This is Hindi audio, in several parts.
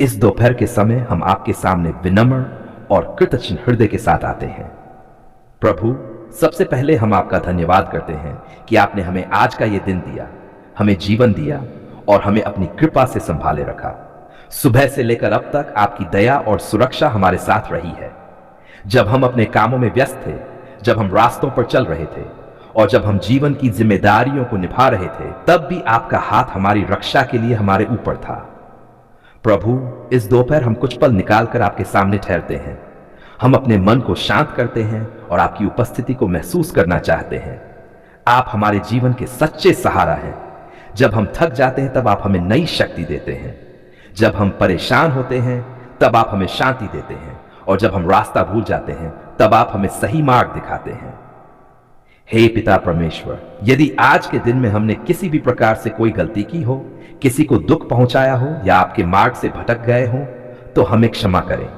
इस दोपहर के समय हम आपके सामने विनम्र और कृतज्ञ हृदय के साथ आते हैं। प्रभु, सबसे पहले हम आपका धन्यवाद करते हैं कि आपने हमें आज का ये दिन दिया, हमें जीवन दिया और हमें अपनी कृपा से संभाले रखा। सुबह से लेकर अब तक आपकी दया और सुरक्षा हमारे साथ रही है। जब हम अपने कामों में व्यस्त थे, जब हम रास्तों पर चल रहे थे और जब हम जीवन की जिम्मेदारियों को निभा रहे थे, तब भी आपका हाथ हमारी रक्षा के लिए हमारे ऊपर था। प्रभु, इस दोपहर हम कुछ पल निकालकर आपके सामने ठहरते हैं। हम अपने मन को शांत करते हैं और आपकी उपस्थिति को महसूस करना चाहते हैं। आप हमारे जीवन के सच्चे सहारा हैं। जब हम थक जाते हैं तब आप हमें नई शक्ति देते हैं। जब हम परेशान होते हैं तब आप हमें शांति देते हैं और जब हम रास्ता भूल जाते हैं तब आप हमें सही मार्ग दिखाते हैं। हे पिता परमेश्वर, यदि आज के दिन में हमने किसी भी प्रकार से कोई गलती की हो, किसी को दुख पहुंचाया हो या आपके मार्ग से भटक गए हो, तो हमें क्षमा करें,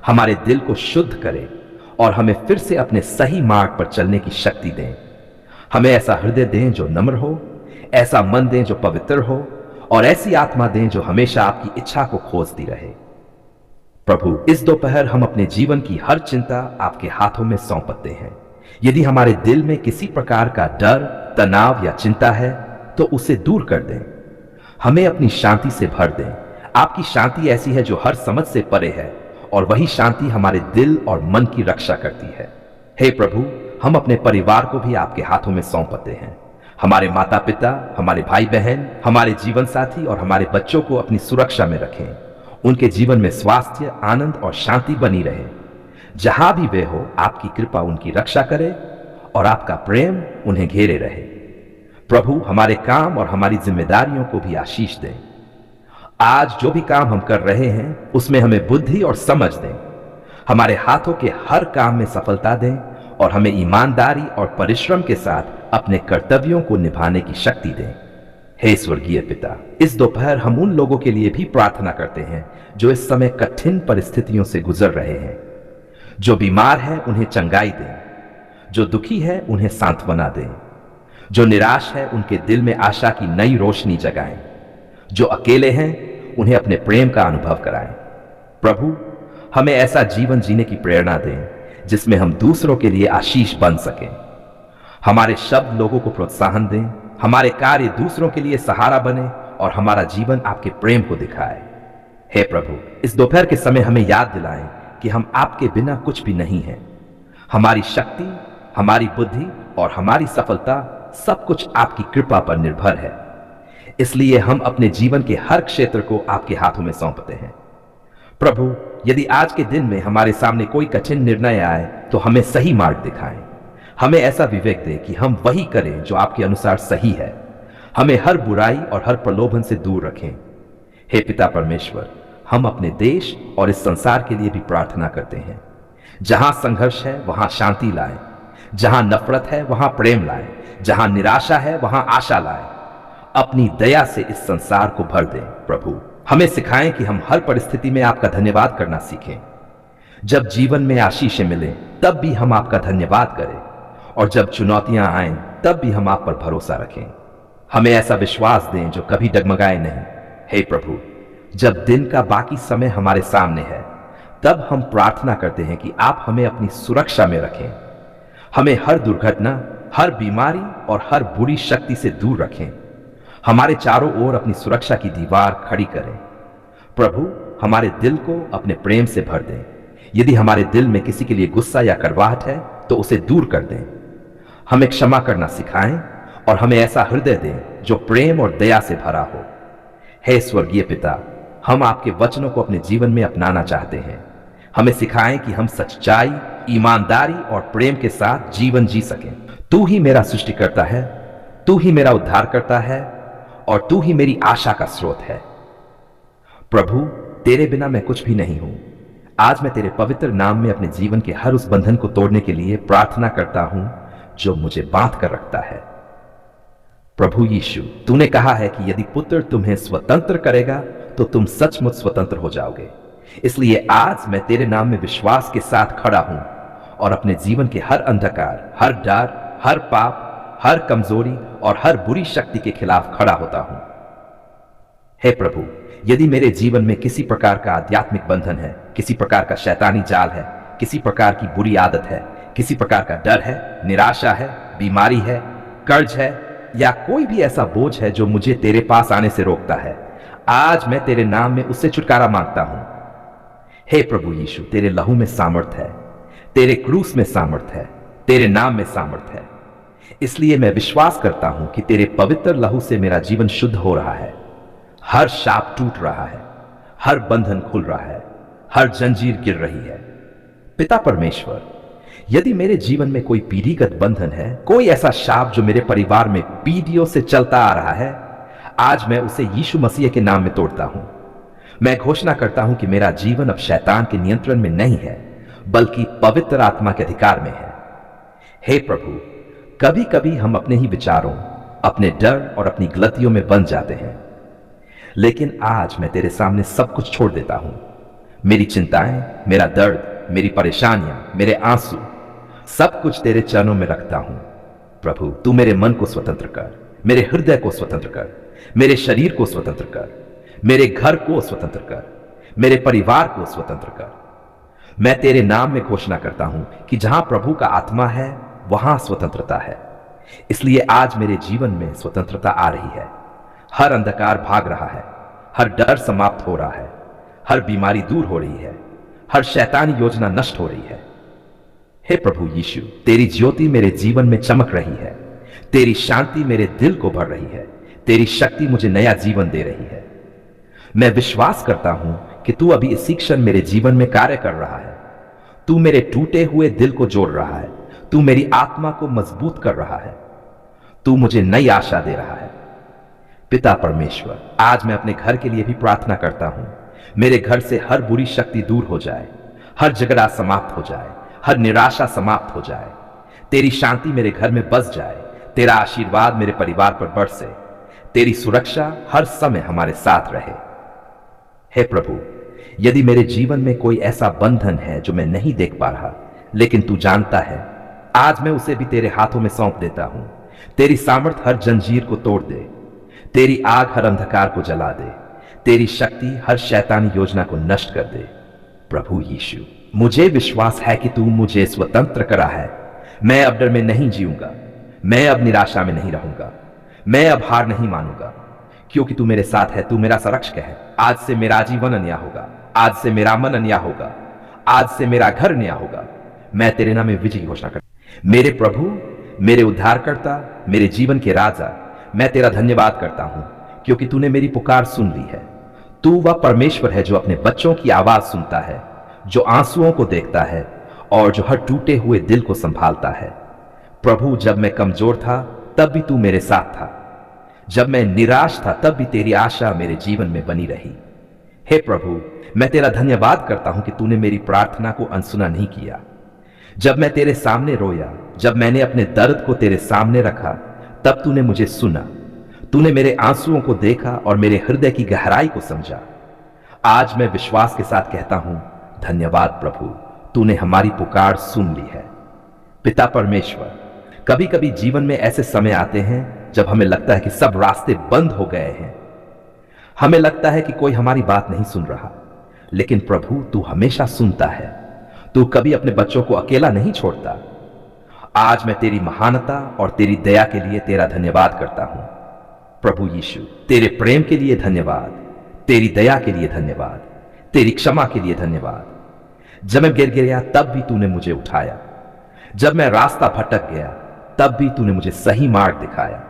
हमारे दिल को शुद्ध करें और हमें फिर से अपने सही मार्ग पर चलने की शक्ति दें। हमें ऐसा हृदय दें जो नम्र हो, ऐसा मन दें जो पवित्र हो और ऐसी आत्मा दें जो हमेशा आपकी इच्छा को खोजती रहे। प्रभु, इस दोपहर हम अपने जीवन की हर चिंता आपके हाथों में सौंपते हैं। यदि हमारे दिल में किसी प्रकार का डर, तनाव या चिंता है तो उसे दूर कर दें। हमें अपनी शांति से भर दें। आपकी शांति ऐसी है जो हर समझ से परे है और वही शांति हमारे दिल और मन की रक्षा करती है। हे प्रभु, हम अपने परिवार को भी आपके हाथों में सौंपते हैं। हमारे माता पिता, हमारे भाई बहन, हमारे जीवन साथी और हमारे बच्चों को अपनी सुरक्षा में रखें। उनके जीवन में स्वास्थ्य, आनंद और शांति बनी रहे। जहां भी वे हो, आपकी कृपा उनकी रक्षा करे और आपका प्रेम उन्हें घेरे रहे। प्रभु, हमारे काम और हमारी जिम्मेदारियों को भी आशीष दें। आज जो भी काम हम कर रहे हैं उसमें हमें बुद्धि और समझ दें। हमारे हाथों के हर काम में सफलता दें और हमें ईमानदारी और परिश्रम के साथ अपने कर्तव्यों को निभाने की शक्ति दें। हे स्वर्गीय पिता, इस दोपहर हम उन लोगों के लिए भी प्रार्थना करते हैं जो इस समय कठिन परिस्थितियों से गुजर रहे हैं। जो बीमार है उन्हें चंगाई दें, जो दुखी है उन्हें सांत्वना दें, जो निराश है उनके दिल में आशा की नई रोशनी जगाएं, जो अकेले हैं उन्हें अपने प्रेम का अनुभव कराएं। प्रभु, हमें ऐसा जीवन जीने की प्रेरणा दें जिसमें हम दूसरों के लिए आशीष बन सकें। हमारे शब्द लोगों को प्रोत्साहन दें, हमारे कार्य दूसरों के लिए सहारा बने और हमारा जीवन आपके प्रेम को दिखाए। हे प्रभु, इस दोपहर के समय हमें याद दिलाएं कि हम आपके बिना कुछ भी नहीं हैं। हमारी शक्ति, हमारी बुद्धि और हमारी सफलता सब कुछ आपकी कृपा पर निर्भर है। इसलिए हम अपने जीवन के हर क्षेत्र को आपके हाथों में सौंपते हैं। प्रभु, यदि आज के दिन में हमारे सामने कोई कठिन निर्णय आए तो हमें सही मार्ग दिखाएं। हमें ऐसा विवेक दे कि हम वही करें जो आपके अनुसार सही है। हमें हर बुराई और हर प्रलोभन से दूर रखें। हे पिता परमेश्वर, हम अपने देश और इस संसार के लिए भी प्रार्थना करते हैं। जहां संघर्ष है वहां शांति लाएं, जहां नफरत है वहां प्रेम लाएं, जहां निराशा है वहां आशा लाएं। अपनी दया से इस संसार को भर दें। प्रभु, हमें सिखाएं कि हम हर परिस्थिति में आपका धन्यवाद करना सीखें। जब जीवन में आशीषें मिलें तब भी हम आपका धन्यवाद करें और जब चुनौतियां आएं तब भी हम आप पर भरोसा रखें। हमें ऐसा विश्वास दें जो कभी डगमगाए नहीं। हे प्रभु, जब दिन का बाकी समय हमारे सामने है तब हम प्रार्थना करते हैं कि आप हमें अपनी सुरक्षा में रखें। हमें हर दुर्घटना, हर बीमारी और हर बुरी शक्ति से दूर रखें। हमारे चारों ओर अपनी सुरक्षा की दीवार खड़ी करें। प्रभु, हमारे दिल को अपने प्रेम से भर दें। यदि हमारे दिल में किसी के लिए गुस्सा या कड़वाहट है तो उसे दूर कर दें। हमें क्षमा करना सिखाएं और हमें ऐसा हृदय दें जो प्रेम और दया से भरा हो। हे स्वर्गीय पिता, हम आपके वचनों को अपने जीवन में अपनाना चाहते हैं। हमें सिखाएं कि हम सच्चाई, ईमानदारी और प्रेम के साथ जीवन जी सकें। तू ही मेरा सृष्टिकर्ता है, तू ही मेरा उद्धार करता है और तू ही मेरी आशा का स्रोत है। प्रभु, तेरे बिना मैं कुछ भी नहीं हूं। आज मैं तेरे पवित्र नाम में अपने जीवन के हर उस बंधन को तोड़ने के लिए प्रार्थना करता हूं जो मुझे बांध कर रखता है। प्रभु यीशु, तूने कहा है कि यदि पुत्र तुम्हें स्वतंत्र करेगा तो तुम सचमुच स्वतंत्र हो जाओगे। इसलिए आज मैं तेरे नाम में विश्वास के साथ खड़ा हूं और अपने जीवन के हर अंधकार, हर डर, हर पाप, हर कमजोरी और हर बुरी शक्ति के खिलाफ खड़ा होता हूं। हे प्रभु, यदि मेरे जीवन में किसी प्रकार का आध्यात्मिक बंधन है, किसी प्रकार का शैतानी जाल है, किसी प्रकार की बुरी आदत है, किसी प्रकार का डर है, निराशा है, बीमारी है, कर्ज है, या कोई भी ऐसा बोझ है जो मुझे तेरे पास आने से रोकता है, आज मैं तेरे नाम में उससे छुटकारा मांगता हूं। हे प्रभु यीशु, तेरे लहू में सामर्थ है, तेरे क्रूस में सामर्थ है, तेरे नाम में सामर्थ है। इसलिए मैं विश्वास करता हूं कि तेरे पवित्र लहू से मेरा जीवन शुद्ध हो रहा है, हर शाप टूट रहा है, हर बंधन खुल रहा है, हर जंजीर गिर रही है। पिता परमेश्वर, यदि मेरे जीवन में कोई पीढ़ीगत बंधन है, कोई ऐसा शाप जो मेरे परिवार में पीढ़ियों से चलता आ रहा है, आज मैं उसे यीशु मसीह के नाम में तोड़ता हूं। मैं घोषणा करता हूं कि मेरा जीवन अब शैतान के नियंत्रण में नहीं है, बल्कि पवित्र आत्मा के अधिकार में है। हे प्रभु, कभी कभी हम अपने ही विचारों, अपने डर और अपनी गलतियों में बंध जाते हैं, लेकिन आज मैं तेरे सामने सब कुछ छोड़ देता हूं। मेरी चिंताएं, मेरा दर्द, मेरी परेशानियां, मेरे आंसू, सब कुछ तेरे चरणों में रखता हूं। प्रभु, तू मेरे मन को स्वतंत्र कर, मेरे हृदय को स्वतंत्र कर, मेरे शरीर को स्वतंत्र कर, मेरे घर को स्वतंत्र कर, मेरे परिवार को स्वतंत्र कर। मैं तेरे नाम में घोषणा करता हूं कि जहां प्रभु का आत्मा है, वहां स्वतंत्रता है। इसलिए आज मेरे जीवन में स्वतंत्रता आ रही है। हर अंधकार भाग रहा है, हर डर समाप्त हो रहा है, हर बीमारी दूर हो रही है, हर शैतानी योजना नष्ट हो रही है। हे प्रभु यीशु, तेरी ज्योति मेरे जीवन में चमक रही है, तेरी शांति मेरे दिल को भर रही है, तेरी शक्ति मुझे नया जीवन दे रही है। मैं विश्वास करता हूं कि तू अभी इसी क्षण मेरे जीवन में कार्य कर रहा है। तू मेरे टूटे हुए दिल को जोड़ रहा है, तू मेरी आत्मा को मजबूत कर रहा है, तू मुझे नई आशा दे रहा है। पिता परमेश्वर, आज मैं अपने घर के लिए भी प्रार्थना करता हूं। मेरे घर से हर बुरी शक्ति दूर हो जाए, हर झगड़ा समाप्त हो जाए, हर निराशा समाप्त हो जाए, तेरी शांति मेरे घर में बस जाए, तेरा आशीर्वाद मेरे परिवार पर बरसे, तेरी सुरक्षा हर समय हमारे साथ रहे। हे प्रभु, यदि मेरे जीवन में कोई ऐसा बंधन है जो मैं नहीं देख पा रहा, लेकिन तू जानता है, आज मैं उसे भी तेरे हाथों में सौंप देता हूं। तेरी सामर्थ हर जंजीर को तोड़ दे, तेरी आग हर अंधकार को जला दे, तेरी शक्ति हर शैतानी योजना को नष्ट कर दे। प्रभु यीशु, मुझे विश्वास है कि तू मुझे स्वतंत्र करा है। मैं अब डर में नहीं जीऊंगा, मैं अब निराशा में नहीं रहूंगा, मैं अब हार नहीं मानूंगा, क्योंकि तू मेरे साथ है, तू मेरा संरक्षक है। आज से मेरा जीवन अन्या होगा, आज से मेरा मन अन्या होगा, आज से मेरा घर नया होगा। मैं तेरे नाम में विजय की घोषणा करता। मेरे प्रभु, मेरे उद्धारकर्ता, मेरे जीवन के राजा, मैं तेरा धन्यवाद करता हूं, क्योंकि तूने मेरी पुकार सुन ली है। तू वह परमेश्वर है जो अपने बच्चों की आवाज सुनता है, जो आंसुओं को देखता है और जो हर टूटे हुए दिल को संभालता है। प्रभु, जब मैं कमजोर था तब भी तू मेरे साथ था, जब मैं निराश था तब भी तेरी आशा मेरे जीवन में बनी रही। हे प्रभु, मैं तेरा धन्यवाद करता हूं कि तूने मेरी प्रार्थना को अनसुना नहीं किया। जब मैं तेरे सामने रोया, जब मैंने अपने दर्द को तेरे सामने रखा, तब तूने मुझे सुना, तूने मेरे आंसुओं को देखा और मेरे हृदय की गहराई को समझा। आज मैं विश्वास के साथ कहता हूं, धन्यवाद प्रभु, तूने हमारी पुकार सुन ली है। पिता परमेश्वर, कभी कभी जीवन में ऐसे समय आते हैं जब हमें लगता है कि सब रास्ते बंद हो गए हैं, हमें लगता है कि कोई हमारी बात नहीं सुन रहा, लेकिन प्रभु, तू हमेशा सुनता है। तू कभी अपने बच्चों को अकेला नहीं छोड़ता। आज मैं तेरी महानता और तेरी दया के लिए तेरा धन्यवाद करता हूं। प्रभु यीशु, तेरे प्रेम के लिए धन्यवाद, तेरी दया के लिए धन्यवाद, तेरी क्षमा के लिए धन्यवाद। जब मैं गिर गया तब भी तूने मुझे उठाया, जब मैं रास्ता भटक गया तब भी तूने मुझे सही मार्ग दिखाया।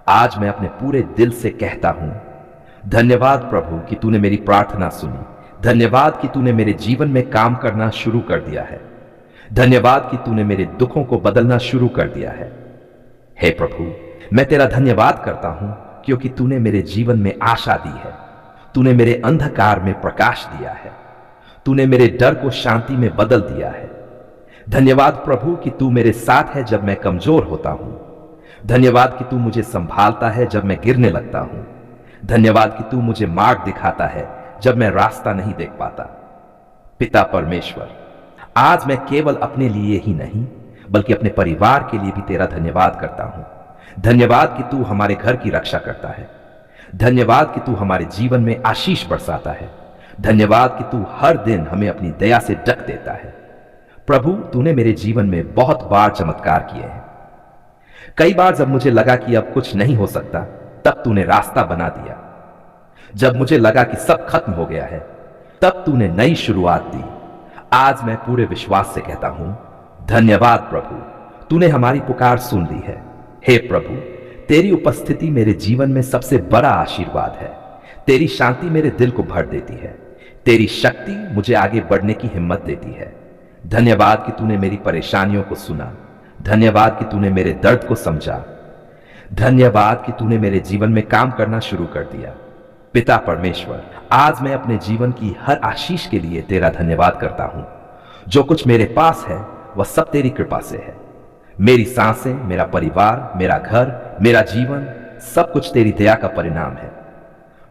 आज मैं अपने पूरे दिल से कहता हूं, धन्यवाद प्रभु कि तूने मेरी प्रार्थना सुनी। धन्यवाद कि तूने मेरे जीवन में काम करना शुरू कर दिया है। धन्यवाद कि तूने मेरे दुखों को बदलना शुरू कर दिया है। हे प्रभु, मैं तेरा धन्यवाद करता हूं क्योंकि तूने मेरे जीवन में आशा दी है, तूने मेरे अंधकार में प्रकाश दिया है, तूने मेरे डर को शांति में बदल दिया है। धन्यवाद प्रभु कि तू मेरे साथ है जब मैं कमजोर होता हूं। धन्यवाद कि तू मुझे संभालता है जब मैं गिरने लगता हूं। धन्यवाद कि तू मुझे मार्ग दिखाता है जब मैं रास्ता नहीं देख पाता। पिता परमेश्वर, आज मैं केवल अपने लिए ही नहीं बल्कि अपने परिवार के लिए भी तेरा धन्यवाद करता हूं। धन्यवाद कि तू हमारे घर की रक्षा करता है। धन्यवाद कि तू हमारे जीवन में आशीष बरसाता है। धन्यवाद कि तू हर दिन हमें अपनी दया से ढक देता है। प्रभु, तूने मेरे जीवन में बहुत बार चमत्कार किए हैं। कई बार जब मुझे लगा कि अब कुछ नहीं हो सकता, तब तूने रास्ता बना दिया। जब मुझे लगा कि सब खत्म हो गया है, तब तूने नई शुरुआत दी। आज मैं पूरे विश्वास से कहता हूं, धन्यवाद प्रभु, तूने हमारी पुकार सुन ली है। हे प्रभु, तेरी उपस्थिति मेरे जीवन में सबसे बड़ा आशीर्वाद है। तेरी शांति मेरे दिल को भर देती है। तेरी शक्ति मुझे आगे बढ़ने की हिम्मत देती है। धन्यवाद कि तूने मेरी परेशानियों को सुना। धन्यवाद कि तूने मेरे दर्द को समझा। धन्यवाद कि तूने मेरे जीवन में काम करना शुरू कर दिया। पिता परमेश्वर, आज मैं अपने जीवन की हर आशीष के लिए तेरा धन्यवाद करता हूं। जो कुछ मेरे पास है वह सब तेरी कृपा से है। मेरी सांसें, मेरा परिवार, मेरा घर, मेरा जीवन, सब कुछ तेरी दया का परिणाम है।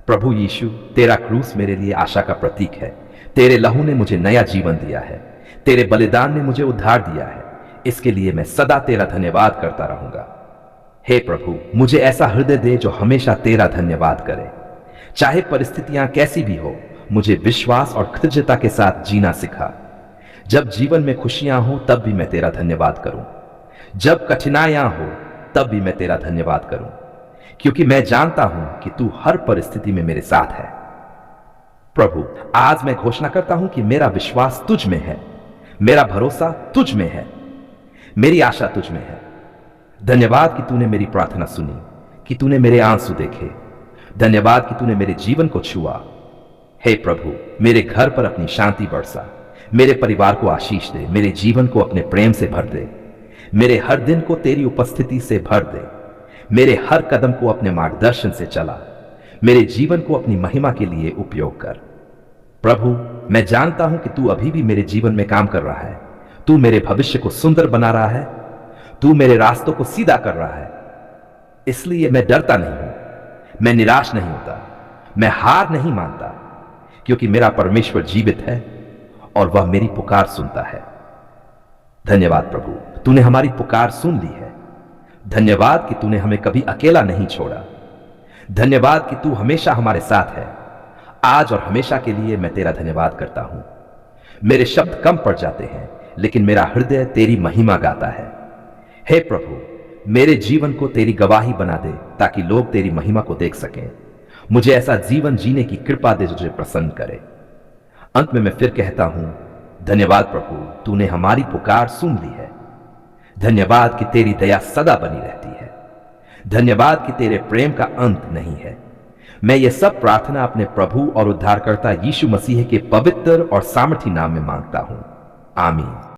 प्रभु यीशु, तेरा क्रूस मेरे लिए आशा का प्रतीक है। तेरे लहू ने मुझे नया जीवन दिया है। तेरे बलिदान ने मुझे उद्धार दिया है। इसके लिए मैं सदा तेरा धन्यवाद करता रहूंगा। हे प्रभु, मुझे ऐसा हृदय दे जो हमेशा तेरा धन्यवाद करे। चाहे परिस्थितियां कैसी भी हो, मुझे विश्वास और कृतज्ञता के साथ जीना सिखा। जब जीवन में खुशियां हो तब भी मैं तेरा धन्यवाद करूं। जब कठिनाइयां हो तब भी मैं तेरा धन्यवाद करूं, क्योंकि मैं जानता हूं कि तू हर परिस्थिति में मेरे साथ है। प्रभु, आज मैं घोषणा करता हूं कि मेरा विश्वास तुझ में है। मेरा भरोसा तुझ में है। मेरी आशा तुझ में है। धन्यवाद कि तूने मेरी प्रार्थना सुनी, कि तूने मेरे आंसू देखे। धन्यवाद कि तूने मेरे जीवन को छुआ। हे प्रभु, मेरे घर पर अपनी शांति बरसा। मेरे परिवार को आशीष दे। मेरे जीवन को अपने प्रेम से भर दे। मेरे हर दिन को तेरी उपस्थिति से भर दे। मेरे हर कदम को अपने मार्गदर्शन से चला। मेरे जीवन को अपनी महिमा के लिए उपयोग कर। प्रभु, मैं जानता हूं कि तू अभी भी मेरे जीवन में काम कर रहा है। तू मेरे भविष्य को सुंदर बना रहा है। तू मेरे रास्तों को सीधा कर रहा है। इसलिए मैं डरता नहीं हूं, मैं निराश नहीं होता, मैं हार नहीं मानता, क्योंकि मेरा परमेश्वर जीवित है और वह मेरी पुकार सुनता है। धन्यवाद प्रभु, तूने हमारी पुकार सुन ली है। धन्यवाद कि तूने हमें कभी अकेला नहीं छोड़ा। धन्यवाद कि तू हमेशा हमारे साथ है। आज और हमेशा के लिए मैं तेरा धन्यवाद करता हूं। मेरे शब्द कम पड़ जाते हैं, लेकिन मेरा हृदय तेरी महिमा गाता है। हे प्रभु, मेरे जीवन को तेरी गवाही बना दे, ताकि लोग तेरी महिमा को देख सकें। मुझे ऐसा जीवन जीने की कृपा दे जो तुझे प्रसन्न करे। अंत में मैं फिर कहता हूं, धन्यवाद प्रभु, तूने हमारी पुकार सुन ली है। धन्यवाद कि तेरी दया सदा बनी रहती है। धन्यवाद कि तेरे प्रेम का अंत नहीं है। मैं ये सब प्रार्थना अपने प्रभु और उद्धारकर्ता यीशु मसीह के पवित्र और सामर्थी नाम में मांगता हूं। आमीन।